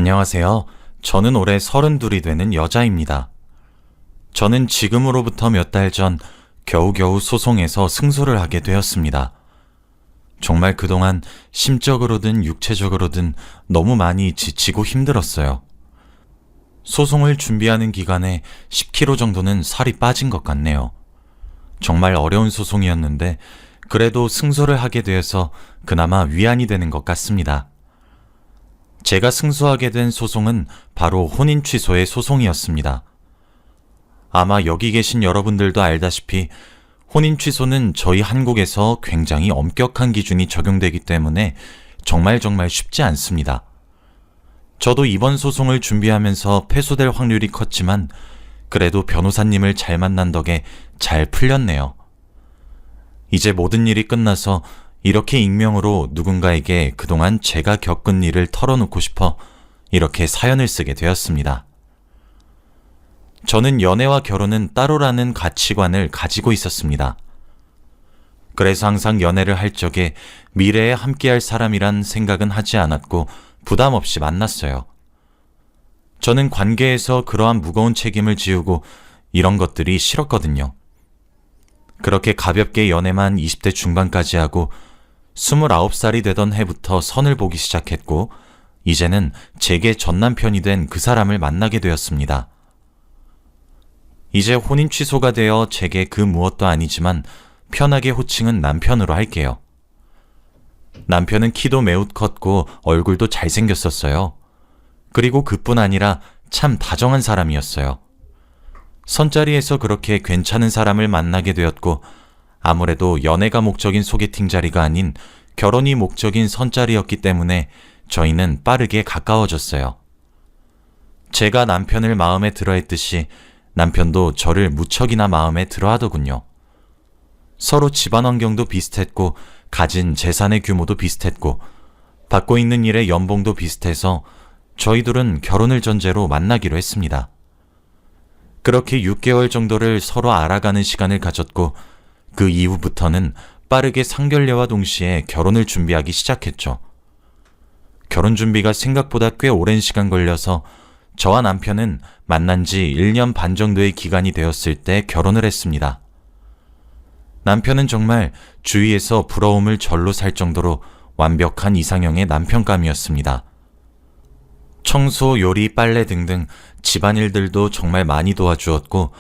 안녕하세요. 저는 올해 32이 되는 여자입니다. 저는 지금으로부터 몇 달 전 겨우겨우 소송에서 승소를 하게 되었습니다. 정말 그동안 심적으로든 육체적으로든 너무 많이 지치고 힘들었어요. 소송을 준비하는 기간에 10kg 정도는 살이 빠진 것 같네요. 정말 어려운 소송이었는데 그래도 승소를 하게 되어서 그나마 위안이 되는 것 같습니다. 제가 승소하게 된 소송은 바로 혼인 취소의 소송이었습니다. 아마 여기 계신 여러분들도 알다시피 혼인 취소는 저희 한국에서 굉장히 엄격한 기준이 적용되기 때문에 정말 쉽지 않습니다. 저도 이번 소송을 준비하면서 패소될 확률이 컸지만 그래도 변호사님을 잘 만난 덕에 잘 풀렸네요. 이제 모든 일이 끝나서 이렇게 익명으로 누군가에게 그동안 제가 겪은 일을 털어놓고 싶어 이렇게 사연을 쓰게 되었습니다. 저는 연애와 결혼은 따로라는 가치관을 가지고 있었습니다. 그래서 항상 연애를 할 적에 미래에 함께할 사람이란 생각은 하지 않았고 부담 없이 만났어요. 저는 관계에서 그러한 무거운 책임을 지우고 이런 것들이 싫었거든요. 그렇게 가볍게 연애만 20대 중반까지 하고 29살이 되던 해부터 선을 보기 시작했고 이제는 제게 전남편이 된 그 사람을 만나게 되었습니다. 이제 혼인 취소가 되어 제게 그 무엇도 아니지만 편하게 호칭은 남편으로 할게요. 남편은 키도 매우 컸고 얼굴도 잘생겼었어요. 그리고 그뿐 아니라 참 다정한 사람이었어요. 선자리에서 그렇게 괜찮은 사람을 만나게 되었고 아무래도 연애가 목적인 소개팅 자리가 아닌 결혼이 목적인 선자리였기 때문에 저희는 빠르게 가까워졌어요. 제가 남편을 마음에 들어 했듯이 남편도 저를 무척이나 마음에 들어 하더군요. 서로 집안 환경도 비슷했고 가진 재산의 규모도 비슷했고 받고 있는 일의 연봉도 비슷해서 저희 둘은 결혼을 전제로 만나기로 했습니다. 그렇게 6개월 정도를 서로 알아가는 시간을 가졌고 그 이후부터는 빠르게 상견례와 동시에 결혼을 준비하기 시작했죠. 결혼 준비가 생각보다 꽤 오랜 시간 걸려서 저와 남편은 만난 지 1년 반 정도의 기간이 되었을 때 결혼을 했습니다. 남편은 정말 주위에서 부러움을 절로 살 정도로 완벽한 이상형의 남편감이었습니다. 청소, 요리, 빨래 등등 집안일들도 정말 많이 도와주었고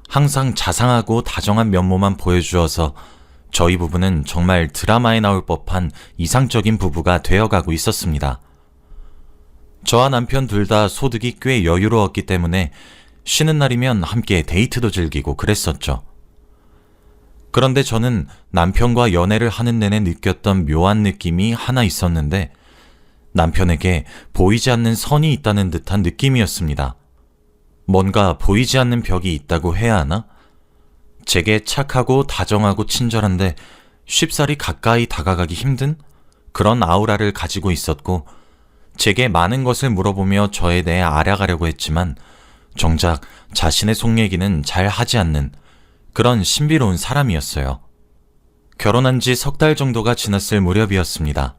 항상 자상하고 다정한 면모만 보여주어서 저희 부부는 정말 드라마에 나올 법한 이상적인 부부가 되어가고 있었습니다. 저와 남편 둘 다 소득이 꽤 여유로웠기 때문에 쉬는 날이면 함께 데이트도 즐기고 그랬었죠. 그런데 저는 남편과 연애를 하는 내내 느꼈던 묘한 느낌이 하나 있었는데 남편에게 보이지 않는 선이 있다는 듯한 느낌이었습니다. 뭔가 보이지 않는 벽이 있다고 해야 하나? 제게 착하고 다정하고 친절한데 쉽사리 가까이 다가가기 힘든 그런 아우라를 가지고 있었고 제게 많은 것을 물어보며 저에 대해 알아가려고 했지만 정작 자신의 속 얘기는 잘 하지 않는 그런 신비로운 사람이었어요. 결혼한 지 3달 정도가 지났을 무렵이었습니다.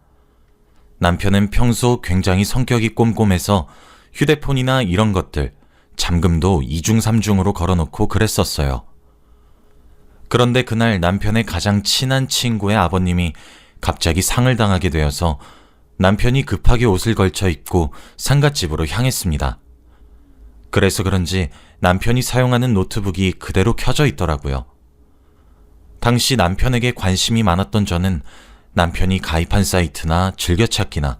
남편은 평소 굉장히 성격이 꼼꼼해서 휴대폰이나 이런 것들, 잠금도 2중 3중으로 걸어놓고 그랬었어요. 그런데 그날 남편의 가장 친한 친구의 아버님이 갑자기 상을 당하게 되어서 남편이 급하게 옷을 걸쳐 입고 상갓집으로 향했습니다. 그래서 그런지 남편이 사용하는 노트북이 그대로 켜져 있더라고요. 당시 남편에게 관심이 많았던 저는 남편이 가입한 사이트나 즐겨찾기나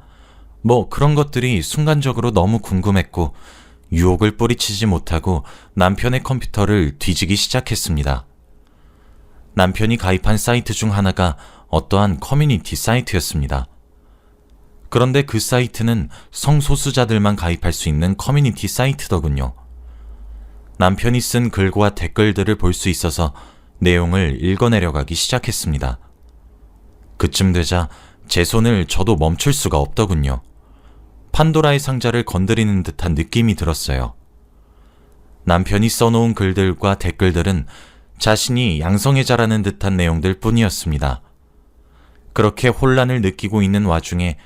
뭐 그런 것들이 순간적으로 너무 궁금했고 유혹을 뿌리치지 못하고 남편의 컴퓨터를 뒤지기 시작했습니다. 남편이 가입한 사이트 중 하나가 어떠한 커뮤니티 사이트였습니다. 그런데 그 사이트는 성소수자들만 가입할 수 있는 커뮤니티 사이트더군요. 남편이 쓴 글과 댓글들을 볼 수 있어서 내용을 읽어내려가기 시작했습니다. 그쯤 되자 제 손을 저도 멈출 수가 없더군요. 판도라의 상자를 건드리는 듯한 느낌이 들었어요. 남편이 써놓은 글들과 댓글들은 자신이 양성애자라는 듯한 내용들 뿐이었습니다. 그렇게 혼란을 느끼고 있는 와중에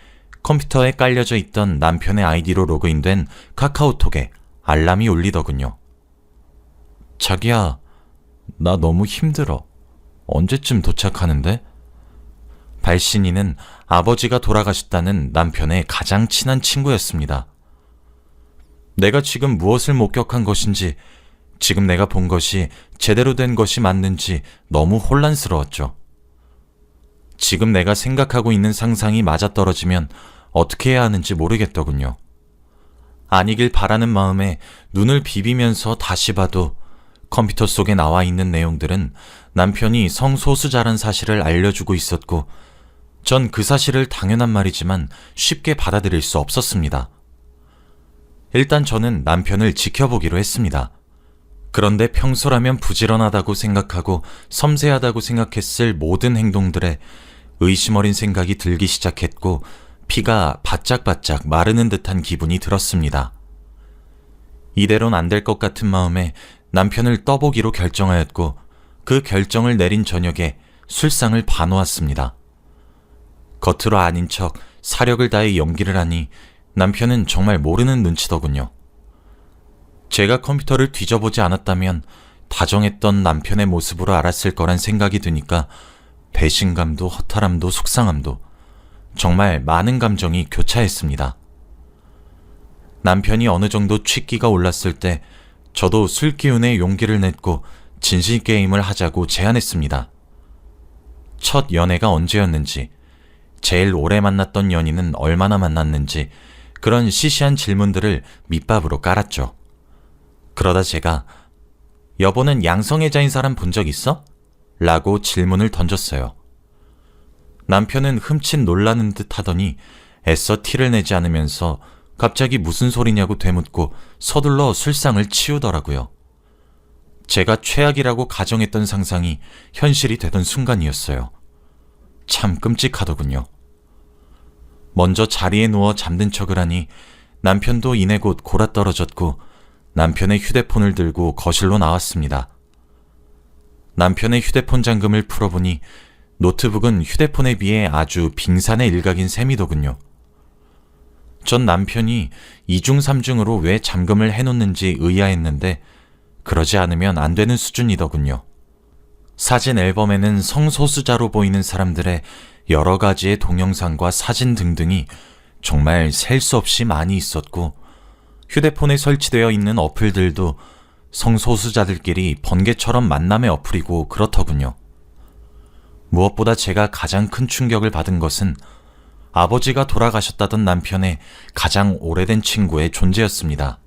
컴퓨터에 깔려져 있던 남편의 아이디로 로그인된 카카오톡에 알람이 울리더군요. 자기야, 나 너무 힘들어. 언제쯤 도착하는데? 발신인은 아버지가 돌아가셨다는 남편의 가장 친한 친구였습니다. 내가 지금 무엇을 목격한 것인지, 지금 내가 본 것이 제대로 된 것이 맞는지 너무 혼란스러웠죠. 지금 내가 생각하고 있는 상상이 맞아떨어지면 어떻게 해야 하는지 모르겠더군요. 아니길 바라는 마음에 눈을 비비면서 다시 봐도 컴퓨터 속에 나와 있는 내용들은 남편이 성소수자란 사실을 알려주고 있었고, 전 그 사실을 당연한 말이지만 쉽게 받아들일 수 없었습니다. 일단 저는 남편을 지켜보기로 했습니다. 그런데 평소라면 부지런하다고 생각하고 섬세하다고 생각했을 모든 행동들에 의심 어린 생각이 들기 시작했고, 피가 바짝바짝 마르는 듯한 기분이 들었습니다. 이대로는 안 될 것 같은 마음에 남편을 떠보기로 결정하였고, 그 결정을 내린 저녁에 술상을 봐놓았습니다. 겉으로 아닌 척 사력을 다해 연기를 하니 남편은 정말 모르는 눈치더군요. 제가 컴퓨터를 뒤져보지 않았다면 다정했던 남편의 모습으로 알았을 거란 생각이 드니까 배신감도 허탈함도 속상함도 정말 많은 감정이 교차했습니다. 남편이 어느 정도 취기가 올랐을 때 저도 술 기운에 용기를 냈고 진실 게임을 하자고 제안했습니다. 첫 연애가 언제였는지, 제일 오래 만났던 연인은 얼마나 만났는지, 그런 시시한 질문들을 밑밥으로 깔았죠. 그러다 제가 여보는 양성애자인 사람 본 적 있어? 라고 질문을 던졌어요. 남편은 흠칫 놀라는 듯 하더니 애써 티를 내지 않으면서 갑자기 무슨 소리냐고 되묻고 서둘러 술상을 치우더라고요. 제가 최악이라고 가정했던 상상이 현실이 되던 순간이었어요. 참 끔찍하더군요. 먼저 자리에 누워 잠든 척을 하니 남편도 이내 곧 골아떨어졌고 남편의 휴대폰을 들고 거실로 나왔습니다. 남편의 휴대폰 잠금을 풀어보니 노트북은 휴대폰에 비해 아주 빙산의 일각인 셈이더군요. 전 남편이 2중 3중으로 왜 잠금을 해놓는지 의아했는데 그러지 않으면 안 되는 수준이더군요. 사진 앨범에는 성소수자로 보이는 사람들의 여러 가지의 동영상과 사진 등등이 정말 셀 수 없이 많이 있었고, 휴대폰에 설치되어 있는 어플들도 성소수자들끼리 번개처럼 만남의 어플이고 그렇더군요. 무엇보다 제가 가장 큰 충격을 받은 것은 아버지가 돌아가셨다던 남편의 가장 오래된 친구의 존재였습니다.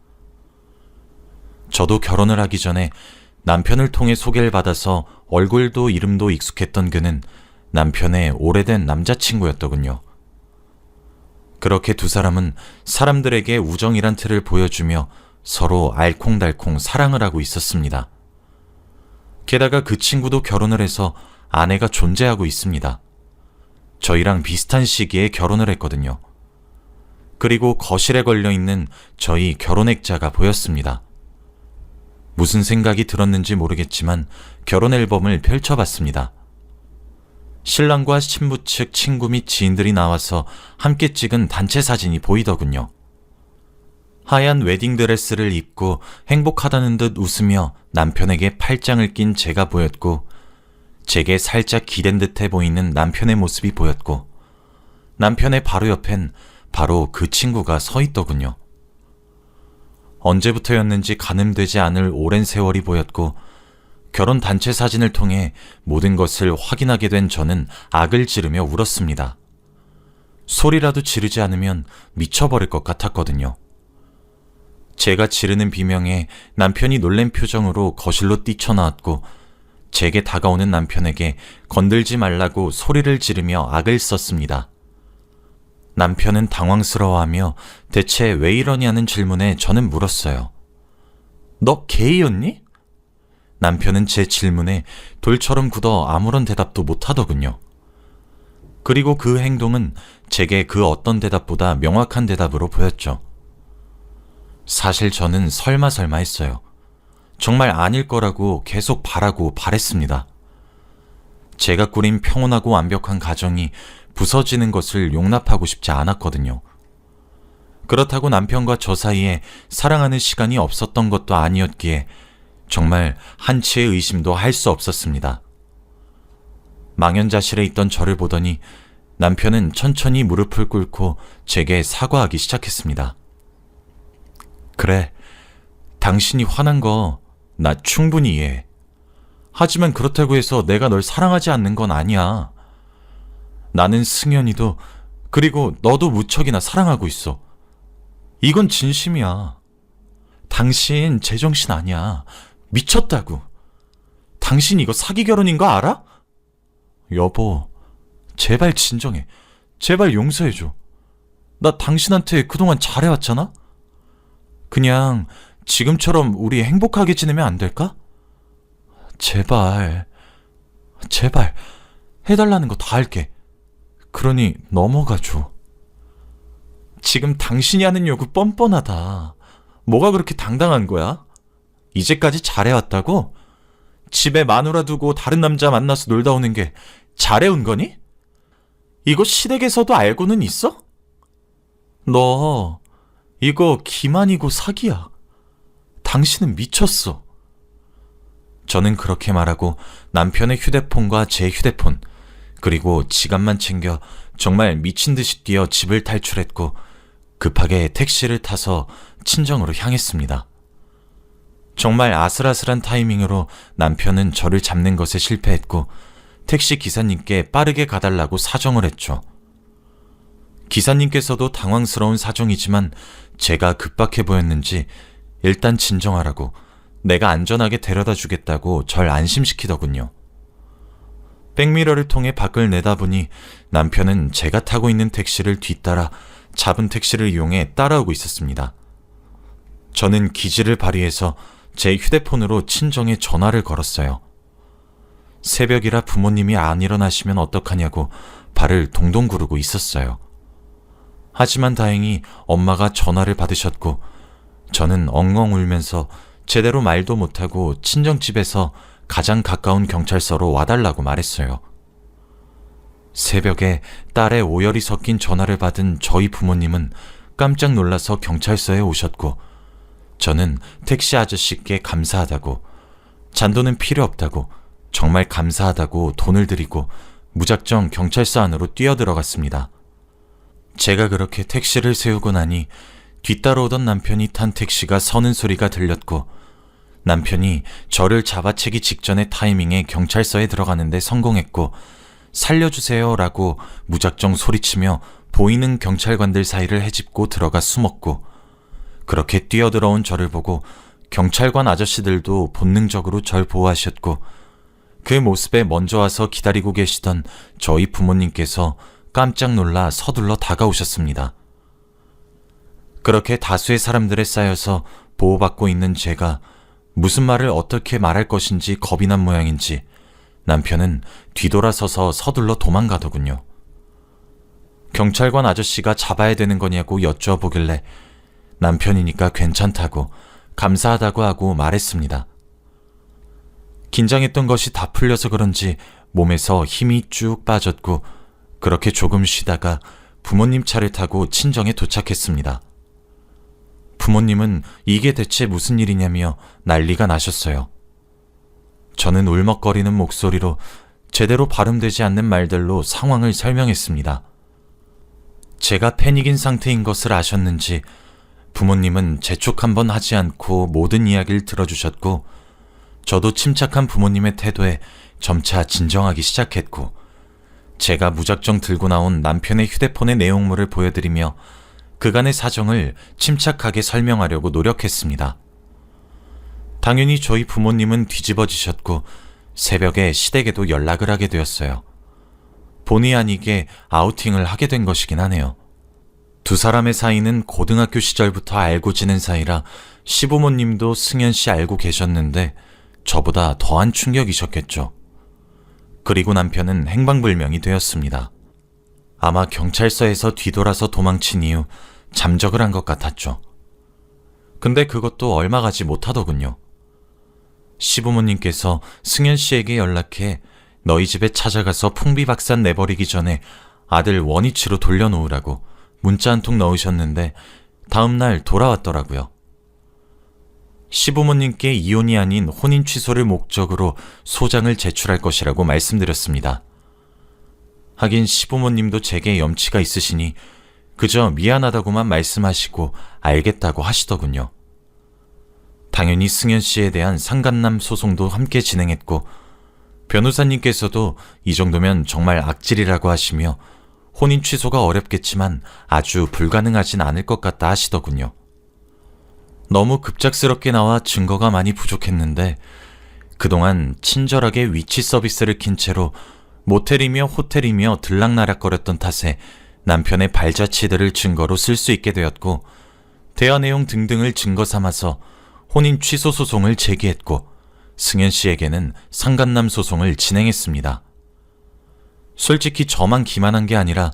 저도 결혼을 하기 전에 남편을 통해 소개를 받아서 얼굴도 이름도 익숙했던 그는 남편의 오래된 남자친구였더군요. 그렇게 두 사람은 사람들에게 우정이란 틀을 보여주며 서로 알콩달콩 사랑을 하고 있었습니다. 게다가 그 친구도 결혼을 해서 아내가 존재하고 있습니다. 저희랑 비슷한 시기에 결혼을 했거든요. 그리고 거실에 걸려있는 저희 결혼액자가 보였습니다. 무슨 생각이 들었는지 모르겠지만 결혼 앨범을 펼쳐봤습니다. 신랑과 신부 측 친구 및 지인들이 나와서 함께 찍은 단체 사진이 보이더군요. 하얀 웨딩드레스를 입고 행복하다는 듯 웃으며 남편에게 팔짱을 낀 제가 보였고, 제게 살짝 기댄 듯해 보이는 남편의 모습이 보였고, 남편의 바로 옆엔 바로 그 친구가 서 있더군요. 언제부터였는지 가늠되지 않을 오랜 세월이 보였고, 결혼 단체 사진을 통해 모든 것을 확인하게 된 저는 악을 지르며 울었습니다. 소리라도 지르지 않으면 미쳐버릴 것 같았거든요. 제가 지르는 비명에 남편이 놀란 표정으로 거실로 뛰쳐나왔고, 제게 다가오는 남편에게 건들지 말라고 소리를 지르며 악을 썼습니다. 남편은 당황스러워하며 대체 왜 이러냐는 질문에 저는 물었어요. 너 게이였니? 남편은 제 질문에 돌처럼 굳어 아무런 대답도 못하더군요. 그리고 그 행동은 제게 그 어떤 대답보다 명확한 대답으로 보였죠. 사실 저는 설마 했어요. 정말 아닐 거라고 계속 바랬습니다. 제가 꾸린 평온하고 완벽한 가정이 부서지는 것을 용납하고 싶지 않았거든요. 그렇다고 남편과 저 사이에 사랑하는 시간이 없었던 것도 아니었기에 정말 한치의 의심도 할 수 없었습니다. 망연자실해 있던 저를 보더니 남편은 천천히 무릎을 꿇고 제게 사과하기 시작했습니다. 그래, 당신이 화난 거 나 충분히 이해해. 하지만 그렇다고 해서 내가 널 사랑하지 않는 건 아니야. 나는 승연이도 그리고 너도 무척이나 사랑하고 있어. 이건 진심이야. 당신 제정신 아니야. 미쳤다고. 당신 이거 사기 결혼인 거 알아? 여보, 제발 진정해. 제발 용서해줘. 나 당신한테 그동안 잘해왔잖아? 그냥 지금처럼 우리 행복하게 지내면 안 될까? 제발, 제발 해달라는 거 다 할게. 그러니 넘어가줘. 지금 당신이 하는 요구 뻔뻔하다. 뭐가 그렇게 당당한 거야? 이제까지 잘해왔다고? 집에 마누라 두고 다른 남자 만나서 놀다 오는 게 잘해온 거니? 이거 시댁에서도 알고는 있어? 너 이거 기만이고 사기야. 당신은 미쳤어. 저는 그렇게 말하고 남편의 휴대폰과 제 휴대폰 그리고 지갑만 챙겨 정말 미친 듯이 뛰어 집을 탈출했고 급하게 택시를 타서 친정으로 향했습니다. 정말 아슬아슬한 타이밍으로 남편은 저를 잡는 것에 실패했고 택시 기사님께 빠르게 가달라고 사정을 했죠. 기사님께서도 당황스러운 사정이지만 제가 급박해 보였는지 일단 진정하라고 내가 안전하게 데려다 주겠다고 절 안심시키더군요. 백미러를 통해 밖을 내다보니 남편은 제가 타고 있는 택시를 뒤따라 잡은 택시를 이용해 따라오고 있었습니다. 저는 기지를 발휘해서 제 휴대폰으로 친정에 전화를 걸었어요. 새벽이라 부모님이 안 일어나시면 어떡하냐고 발을 동동 구르고 있었어요. 하지만 다행히 엄마가 전화를 받으셨고 저는 엉엉 울면서 제대로 말도 못하고 친정집에서 가장 가까운 경찰서로 와달라고 말했어요. 새벽에 딸의 오열이 섞인 전화를 받은 저희 부모님은 깜짝 놀라서 경찰서에 오셨고 저는 택시 아저씨께 감사하다고, 잔돈은 필요 없다고, 정말 감사하다고 돈을 드리고 무작정 경찰서 안으로 뛰어들어갔습니다. 제가 그렇게 택시를 세우고 나니 뒤따라오던 남편이 탄 택시가 서는 소리가 들렸고 남편이 저를 잡아채기 직전의 타이밍에 경찰서에 들어가는데 성공했고 살려주세요 라고 무작정 소리치며 보이는 경찰관들 사이를 헤집고 들어가 숨었고 그렇게 뛰어들어온 저를 보고 경찰관 아저씨들도 본능적으로 절 보호하셨고 그 모습에 먼저 와서 기다리고 계시던 저희 부모님께서 깜짝 놀라 서둘러 다가오셨습니다. 그렇게 다수의 사람들에 쌓여서 보호받고 있는 제가 무슨 말을 어떻게 말할 것인지 겁이 난 모양인지 남편은 뒤돌아서서 서둘러 도망가더군요. 경찰관 아저씨가 잡아야 되는 거냐고 여쭤보길래 남편이니까 괜찮다고 감사하다고 하고 말했습니다. 긴장했던 것이 다 풀려서 그런지 몸에서 힘이 쭉 빠졌고 그렇게 조금 쉬다가 부모님 차를 타고 친정에 도착했습니다. 부모님은 이게 대체 무슨 일이냐며 난리가 나셨어요. 저는 울먹거리는 목소리로 제대로 발음되지 않는 말들로 상황을 설명했습니다. 제가 패닉인 상태인 것을 아셨는지 부모님은 재촉 한번 하지 않고 모든 이야기를 들어주셨고 저도 침착한 부모님의 태도에 점차 진정하기 시작했고 제가 무작정 들고 나온 남편의 휴대폰의 내용물을 보여드리며 그간의 사정을 침착하게 설명하려고 노력했습니다. 당연히 저희 부모님은 뒤집어지셨고 새벽에 시댁에도 연락을 하게 되었어요. 본의 아니게 아우팅을 하게 된 것이긴 하네요. 두 사람의 사이는 고등학교 시절부터 알고 지낸 사이라 시부모님도 승연 씨 알고 계셨는데 저보다 더한 충격이셨겠죠. 그리고 남편은 행방불명이 되었습니다. 아마 경찰서에서 뒤돌아서 도망친 이후 잠적을 한 것 같았죠. 근데 그것도 얼마 가지 못하더군요. 시부모님께서 승연 씨에게 연락해 너희 집에 찾아가서 풍비박산 내버리기 전에 아들 원위치로 돌려놓으라고 문자 한 통 넣으셨는데 다음날 돌아왔더라고요. 시부모님께 이혼이 아닌 혼인 취소를 목적으로 소장을 제출할 것이라고 말씀드렸습니다. 하긴 시부모님도 제게 염치가 있으시니 그저 미안하다고만 말씀하시고 알겠다고 하시더군요. 당연히 승현 씨에 대한 상간남 소송도 함께 진행했고 변호사님께서도 이 정도면 정말 악질이라고 하시며 혼인 취소가 어렵겠지만 아주 불가능하진 않을 것 같다 하시더군요. 너무 급작스럽게 나와 증거가 많이 부족했는데 그동안 친절하게 위치 서비스를 킨 채로 모텔이며 호텔이며 들락날락거렸던 탓에 남편의 발자취들을 증거로 쓸 수 있게 되었고 대화 내용 등등을 증거 삼아서 혼인 취소 소송을 제기했고 승현 씨에게는 상간남 소송을 진행했습니다. 솔직히 저만 기만한 게 아니라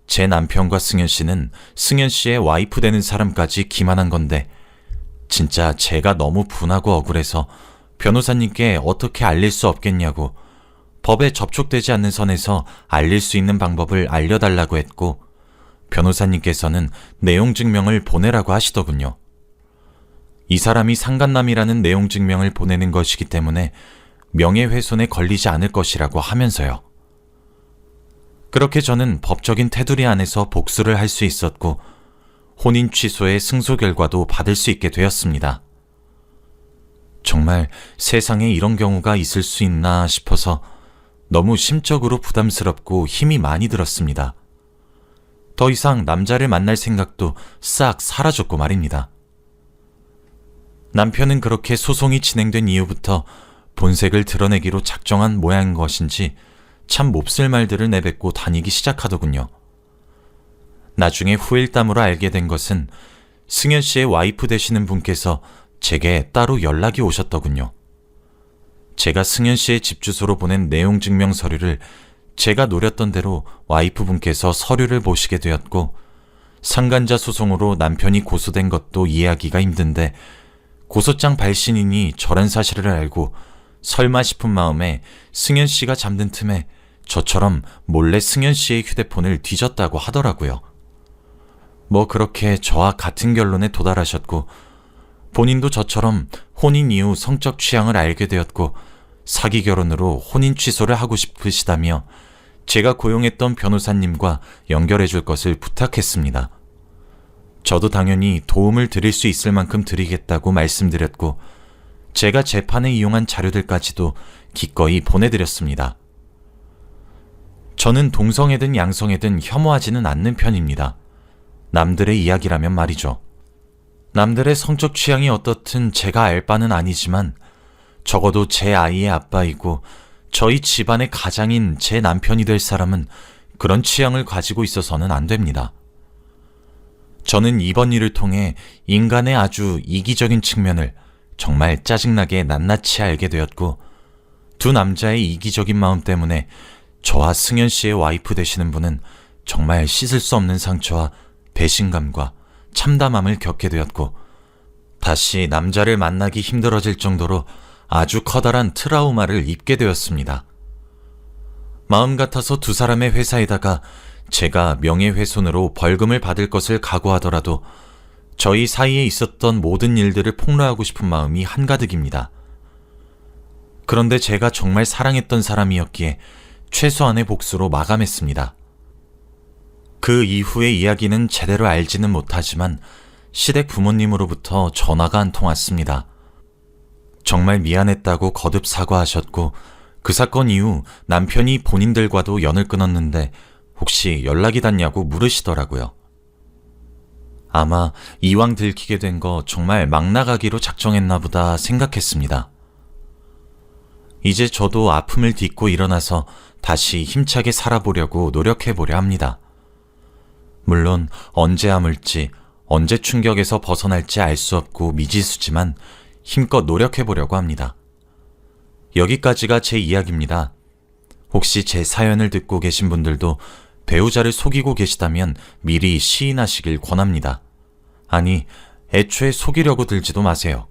제 남편과 승현 씨는 승현 씨의 와이프 되는 사람까지 기만한 건데 진짜 제가 너무 분하고 억울해서 변호사님께 어떻게 알릴 수 없겠냐고 법에 접촉되지 않는 선에서 알릴 수 있는 방법을 알려달라고 했고 변호사님께서는 내용 증명을 보내라고 하시더군요. 이 사람이 상간남이라는 내용 증명을 보내는 것이기 때문에 명예훼손에 걸리지 않을 것이라고 하면서요. 그렇게 저는 법적인 테두리 안에서 복수를 할 수 있었고 혼인 취소의 승소 결과도 받을 수 있게 되었습니다. 정말 세상에 이런 경우가 있을 수 있나 싶어서 너무 심적으로 부담스럽고 힘이 많이 들었습니다. 더 이상 남자를 만날 생각도 싹 사라졌고 말입니다. 남편은 그렇게 소송이 진행된 이후부터 본색을 드러내기로 작정한 모양인 것인지 참 몹쓸 말들을 내뱉고 다니기 시작하더군요. 나중에 후일담으로 알게 된 것은 승현 씨의 와이프 되시는 분께서 제게 따로 연락이 오셨더군요. 제가 승현 씨의 집 주소로 보낸 내용 증명 서류를 제가 노렸던 대로 와이프 분께서 서류를 보시게 되었고 상간자 소송으로 남편이 고소된 것도 이해하기가 힘든데 고소장 발신인이 저런 사실을 알고 설마 싶은 마음에 승현 씨가 잠든 틈에 저처럼 몰래 승현 씨의 휴대폰을 뒤졌다고 하더라고요. 뭐 그렇게 저와 같은 결론에 도달하셨고 본인도 저처럼 혼인 이후 성적 취향을 알게 되었고 사기 결혼으로 혼인 취소를 하고 싶으시다며 제가 고용했던 변호사님과 연결해 줄 것을 부탁했습니다. 저도 당연히 도움을 드릴 수 있을 만큼 드리겠다고 말씀드렸고 제가 재판에 이용한 자료들까지도 기꺼이 보내드렸습니다. 저는 동성애든 양성애든 혐오하지는 않는 편입니다. 남들의 이야기라면 말이죠. 남들의 성적 취향이 어떻든 제가 알 바는 아니지만 적어도 제 아이의 아빠이고 저희 집안의 가장인 제 남편이 될 사람은 그런 취향을 가지고 있어서는 안 됩니다. 저는 이번 일을 통해 인간의 아주 이기적인 측면을 정말 짜증나게 낱낱이 알게 되었고 두 남자의 이기적인 마음 때문에 저와 승현 씨의 와이프 되시는 분은 정말 씻을 수 없는 상처와 배신감과 참담함을 겪게 되었고 다시 남자를 만나기 힘들어질 정도로 아주 커다란 트라우마를 입게 되었습니다. 마음 같아서 두 사람의 회사에다가 제가 명예훼손으로 벌금을 받을 것을 각오하더라도 저희 사이에 있었던 모든 일들을 폭로하고 싶은 마음이 한가득입니다. 그런데 제가 정말 사랑했던 사람이었기에 최소한의 복수로 마감했습니다. 그 이후의 이야기는 제대로 알지는 못하지만 시댁 부모님으로부터 전화가 한 통 왔습니다. 정말 미안했다고 거듭 사과하셨고 그 사건 이후 남편이 본인들과도 연을 끊었는데 혹시 연락이 닿냐고 물으시더라고요. 아마 이왕 들키게 된 거 정말 막 나가기로 작정했나 보다 생각했습니다. 이제 저도 아픔을 딛고 일어나서 다시 힘차게 살아보려고 노력해보려 합니다. 물론 언제 아물지 언제 충격에서 벗어날지 알 수 없고 미지수지만 힘껏 노력해보려고 합니다. 여기까지가 제 이야기입니다. 혹시 제 사연을 듣고 계신 분들도 배우자를 속이고 계시다면 미리 시인하시길 권합니다. 아니, 애초에 속이려고 들지도 마세요.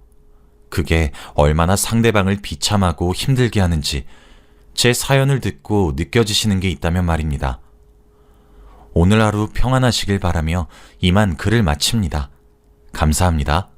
그게 얼마나 상대방을 비참하고 힘들게 하는지 제 사연을 듣고 느껴지시는 게 있다면 말입니다. 오늘 하루 평안하시길 바라며 이만 글을 마칩니다. 감사합니다.